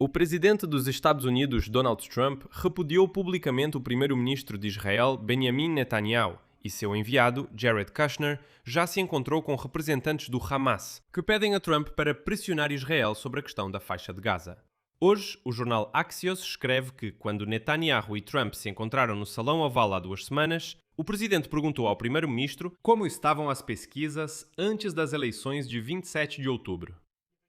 O presidente dos Estados Unidos, Donald Trump, repudiou publicamente o primeiro-ministro de Israel, Benjamin Netanyahu, e seu enviado, Jared Kushner, já se encontrou com representantes do Hamas, que pedem a Trump para pressionar Israel sobre a questão da faixa de Gaza. Hoje, o jornal Axios escreve que, quando Netanyahu e Trump se encontraram no Salão Oval há 2 semanas, o presidente perguntou ao primeiro-ministro como estavam as pesquisas antes das eleições de 27 de outubro.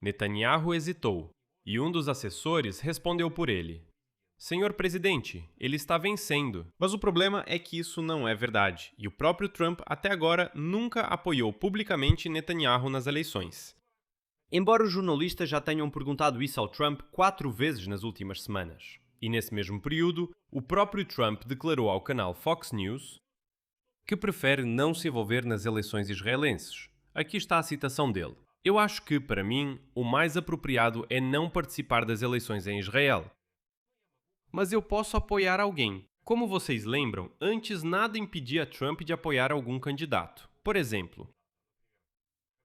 Netanyahu hesitou, e um dos assessores respondeu por ele: "Senhor presidente, ele está vencendo." Mas o problema é que isso não é verdade, e o próprio Trump até agora nunca apoiou publicamente Netanyahu nas eleições. Embora os jornalistas já tenham perguntado isso ao Trump 4 vezes nas últimas semanas. E nesse mesmo período, o próprio Trump declarou ao canal Fox News que prefere não se envolver nas eleições israelenses. Aqui está a citação dele: "Eu acho que, para mim, o mais apropriado é não participar das eleições em Israel. Mas eu posso apoiar alguém. Como vocês lembram, antes nada impedia Trump de apoiar algum candidato. Por exemplo,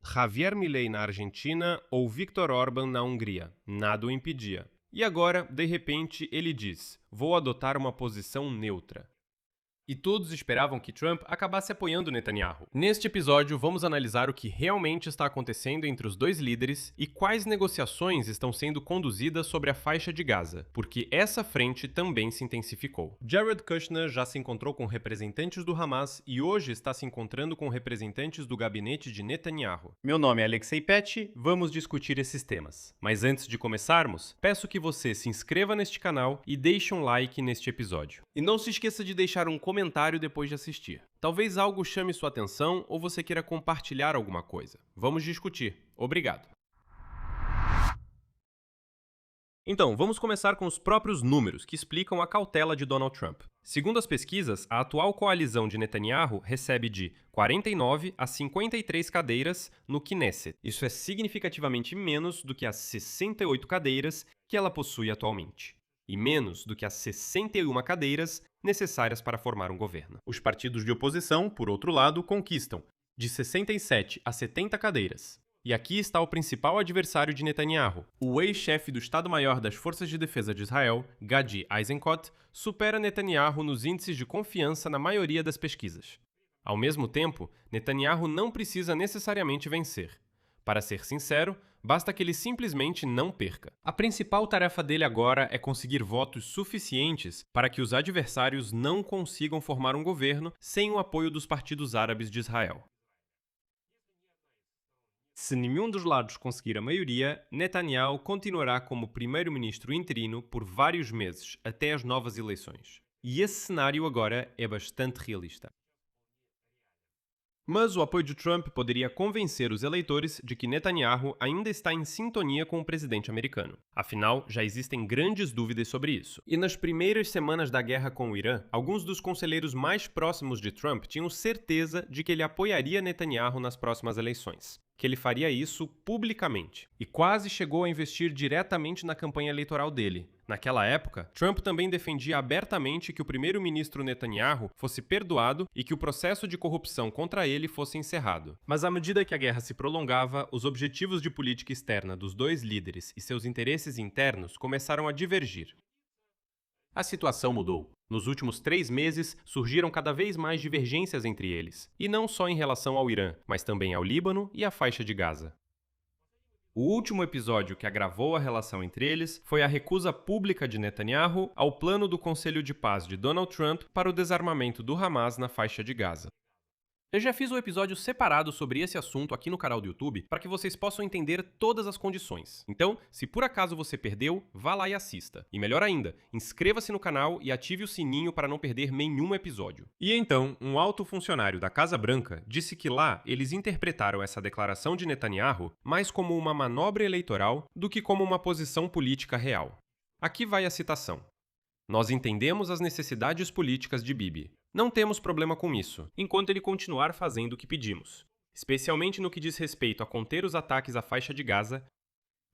Javier Milei na Argentina ou Viktor Orbán na Hungria. Nada o impedia. E agora, de repente, ele diz: vou adotar uma posição neutra." E todos esperavam que Trump acabasse apoiando Netanyahu. Neste episódio, vamos analisar o que realmente está acontecendo entre os dois líderes e quais negociações estão sendo conduzidas sobre a faixa de Gaza, porque essa frente também se intensificou. Jared Kushner já se encontrou com representantes do Hamas e hoje está se encontrando com representantes do gabinete de Netanyahu. Meu nome é Alexei Pech, vamos discutir esses temas. Mas antes de começarmos, peço que você se inscreva neste canal e deixe um like neste episódio. E não se esqueça de deixar um comentário depois de assistir. Talvez algo chame sua atenção ou você queira compartilhar alguma coisa. Vamos discutir. Obrigado. Então, vamos começar com os próprios números que explicam a cautela de Donald Trump. Segundo as pesquisas, a atual coalizão de Netanyahu recebe de 49 a 53 cadeiras no Knesset. Isso é significativamente menos do que as 68 cadeiras que ela possui atualmente, e menos do que as 61 cadeiras necessárias para formar um governo. Os partidos de oposição, por outro lado, conquistam de 67 a 70 cadeiras. E aqui está o principal adversário de Netanyahu. O ex-chefe do Estado-Maior das Forças de Defesa de Israel, Gadi Eisenkot, supera Netanyahu nos índices de confiança na maioria das pesquisas. Ao mesmo tempo, Netanyahu não precisa necessariamente vencer. Para ser sincero, basta que ele simplesmente não perca. A principal tarefa dele agora é conseguir votos suficientes para que os adversários não consigam formar um governo sem o apoio dos partidos árabes de Israel. Se nenhum dos lados conseguir a maioria, Netanyahu continuará como primeiro-ministro interino por vários meses, até as novas eleições. E esse cenário agora é bastante realista. Mas o apoio de Trump poderia convencer os eleitores de que Netanyahu ainda está em sintonia com o presidente americano. Afinal, já existem grandes dúvidas sobre isso. E nas primeiras semanas da guerra com o Irã, alguns dos conselheiros mais próximos de Trump tinham certeza de que ele apoiaria Netanyahu nas próximas eleições, que ele faria isso publicamente, e quase chegou a investir diretamente na campanha eleitoral dele. Naquela época, Trump também defendia abertamente que o primeiro-ministro Netanyahu fosse perdoado e que o processo de corrupção contra ele fosse encerrado. Mas à medida que a guerra se prolongava, os objetivos de política externa dos dois líderes e seus interesses internos começaram a divergir. A situação mudou. Nos últimos 3 meses, surgiram cada vez mais divergências entre eles, e não só em relação ao Irã, mas também ao Líbano e à faixa de Gaza. O último episódio que agravou a relação entre eles foi a recusa pública de Netanyahu ao plano do Conselho de Paz de Donald Trump para o desarmamento do Hamas na faixa de Gaza. Eu já fiz um episódio separado sobre esse assunto aqui no canal do YouTube para que vocês possam entender todas as condições. Então, se por acaso você perdeu, vá lá e assista. E melhor ainda, inscreva-se no canal e ative o sininho para não perder nenhum episódio. E então, um alto funcionário da Casa Branca disse que lá eles interpretaram essa declaração de Netanyahu mais como uma manobra eleitoral do que como uma posição política real. Aqui vai a citação: "Nós entendemos as necessidades políticas de Bibi. Não temos problema com isso, enquanto ele continuar fazendo o que pedimos, especialmente no que diz respeito a conter os ataques à faixa de Gaza."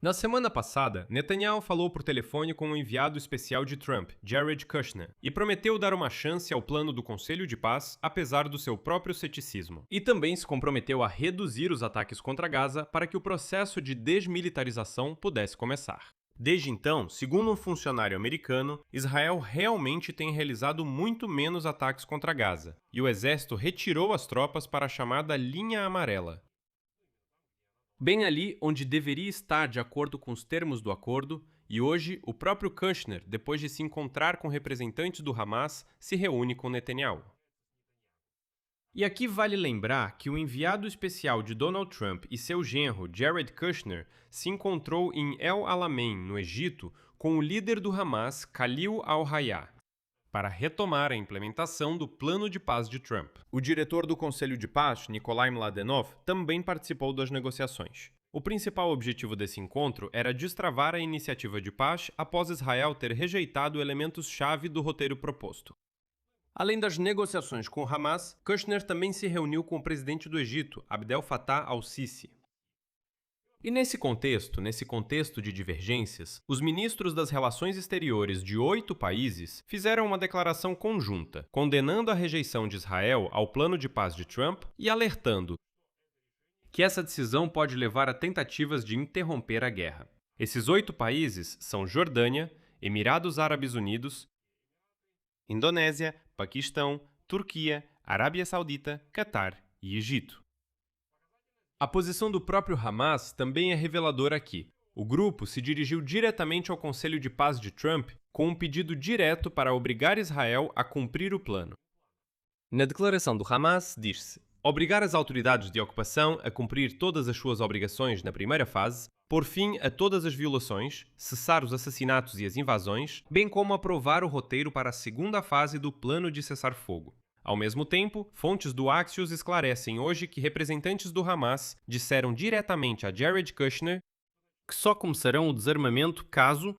Na semana passada, Netanyahu falou por telefone com o enviado especial de Trump, Jared Kushner, e prometeu dar uma chance ao plano do Conselho de Paz, apesar do seu próprio ceticismo. E também se comprometeu a reduzir os ataques contra Gaza para que o processo de desmilitarização pudesse começar. Desde então, segundo um funcionário americano, Israel realmente tem realizado muito menos ataques contra Gaza, e o exército retirou as tropas para a chamada Linha Amarela. Bem ali onde deveria estar de acordo com os termos do acordo, e hoje o próprio Kushner, depois de se encontrar com representantes do Hamas, se reúne com Netanyahu. E aqui vale lembrar que o enviado especial de Donald Trump e seu genro Jared Kushner se encontrou em El Alamein, no Egito, com o líder do Hamas, Khalil al-Hayya, para retomar a implementação do plano de paz de Trump. O diretor do Conselho de Paz, Nikolai Mladenov, também participou das negociações. O principal objetivo desse encontro era destravar a iniciativa de paz após Israel ter rejeitado elementos-chave do roteiro proposto. Além das negociações com o Hamas, Kushner também se reuniu com o presidente do Egito, Abdel Fattah al-Sisi. E nesse contexto de divergências, os ministros das Relações Exteriores de 8 países fizeram uma declaração conjunta, condenando a rejeição de Israel ao plano de paz de Trump e alertando que essa decisão pode levar a tentativas de interromper a guerra. Esses 8 países são Jordânia, Emirados Árabes Unidos, Indonésia, Paquistão, Turquia, Arábia Saudita, Catar e Egito. A posição do próprio Hamas também é reveladora aqui. O grupo se dirigiu diretamente ao Conselho de Paz de Trump com um pedido direto para obrigar Israel a cumprir o plano. Na declaração do Hamas, diz-se: obrigar as autoridades de ocupação a cumprir todas as suas obrigações na primeira fase, pôr fim a todas as violações, cessar os assassinatos e as invasões, bem como aprovar o roteiro para a segunda fase do plano de cessar-fogo. Ao mesmo tempo, fontes do Axios esclarecem hoje que representantes do Hamas disseram diretamente a Jared Kushner que só começarão o desarmamento caso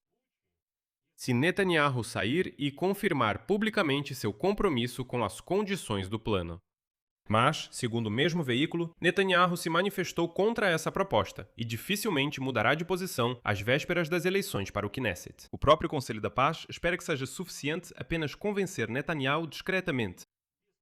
se Netanyahu sair e confirmar publicamente seu compromisso com as condições do plano. Mas, segundo o mesmo veículo, Netanyahu se manifestou contra essa proposta e dificilmente mudará de posição às vésperas das eleições para o Knesset. O próprio Conselho da Paz espera que seja suficiente apenas convencer Netanyahu discretamente,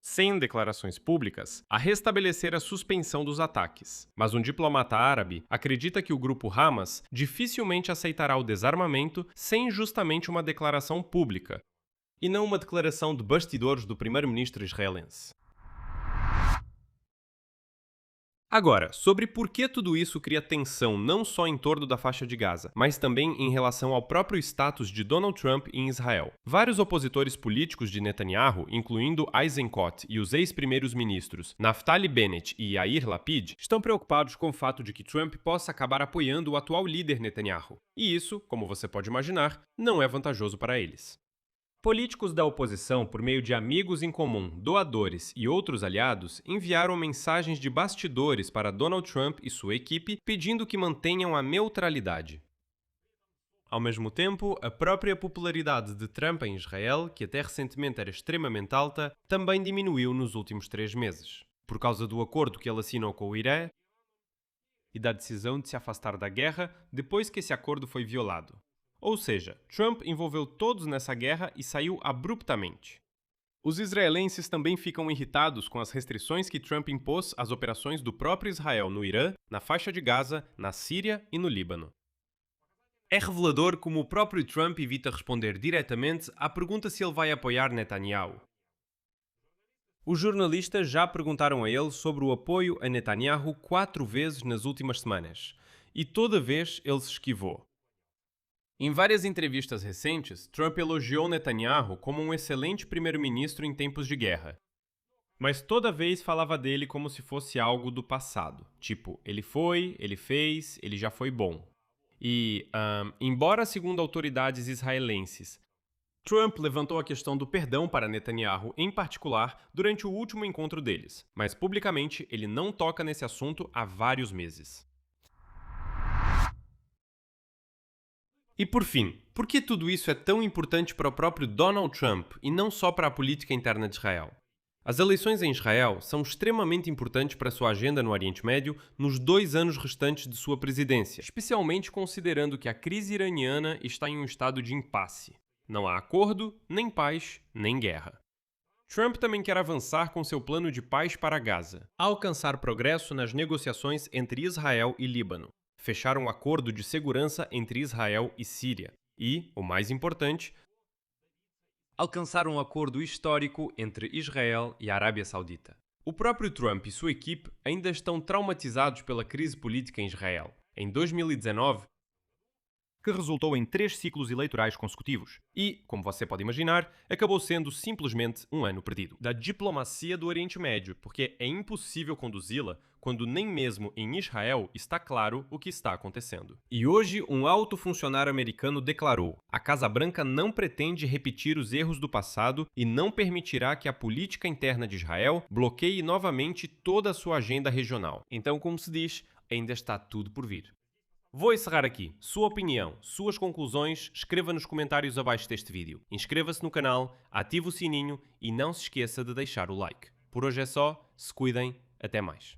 sem declarações públicas, a restabelecer a suspensão dos ataques. Mas um diplomata árabe acredita que o grupo Hamas dificilmente aceitará o desarmamento sem justamente uma declaração pública, e não uma declaração de bastidores do primeiro-ministro israelense. Agora, sobre por que tudo isso cria tensão não só em torno da faixa de Gaza, mas também em relação ao próprio status de Donald Trump em Israel. Vários opositores políticos de Netanyahu, incluindo Eisenkot e os ex-primeiros-ministros Naftali Bennett e Yair Lapid, estão preocupados com o fato de que Trump possa acabar apoiando o atual líder Netanyahu. E isso, como você pode imaginar, não é vantajoso para eles. Políticos da oposição, por meio de amigos em comum, doadores e outros aliados, enviaram mensagens de bastidores para Donald Trump e sua equipe pedindo que mantenham a neutralidade. Ao mesmo tempo, a própria popularidade de Trump em Israel, que até recentemente era extremamente alta, também diminuiu nos últimos 3 meses, por causa do acordo que ele assinou com o Irã e da decisão de se afastar da guerra depois que esse acordo foi violado. Ou seja, Trump envolveu todos nessa guerra e saiu abruptamente. Os israelenses também ficam irritados com as restrições que Trump impôs às operações do próprio Israel no Irã, na faixa de Gaza, na Síria e no Líbano. É revelador como o próprio Trump evita responder diretamente à pergunta se ele vai apoiar Netanyahu. Os jornalistas já perguntaram a ele sobre o apoio a Netanyahu 4 vezes nas últimas semanas, e toda vez ele se esquivou. Em várias entrevistas recentes, Trump elogiou Netanyahu como um excelente primeiro-ministro em tempos de guerra. Mas toda vez falava dele como se fosse algo do passado. Tipo, ele foi, ele fez, ele já foi bom. E, embora segundo autoridades israelenses, Trump levantou a questão do perdão para Netanyahu em particular durante o último encontro deles, mas publicamente ele não toca nesse assunto há vários meses. E por fim, por que tudo isso é tão importante para o próprio Donald Trump e não só para a política interna de Israel? As eleições em Israel são extremamente importantes para sua agenda no Oriente Médio nos 2 anos restantes de sua presidência, especialmente considerando que a crise iraniana está em um estado de impasse. Não há acordo, nem paz, nem guerra. Trump também quer avançar com seu plano de paz para Gaza, alcançar progresso nas negociações entre Israel e Líbano. fechar um acordo de segurança entre Israel e Síria e, o mais importante, alcançar um acordo histórico entre Israel e a Arábia Saudita. O próprio Trump e sua equipe ainda estão traumatizados pela crise política em Israel. Em 2019, que resultou em 3 ciclos eleitorais consecutivos. E, como você pode imaginar, acabou sendo simplesmente um ano perdido. Da diplomacia do Oriente Médio, porque é impossível conduzi-la quando nem mesmo em Israel está claro o que está acontecendo. E hoje, um alto funcionário americano declarou: a Casa Branca não pretende repetir os erros do passado e não permitirá que a política interna de Israel bloqueie novamente toda a sua agenda regional. Então, como se diz, ainda está tudo por vir. Vou encerrar aqui. Sua opinião, suas conclusões, escreva nos comentários abaixo deste vídeo. Inscreva-se no canal, ative o sininho e não se esqueça de deixar o like. Por hoje é só, se cuidem, até mais.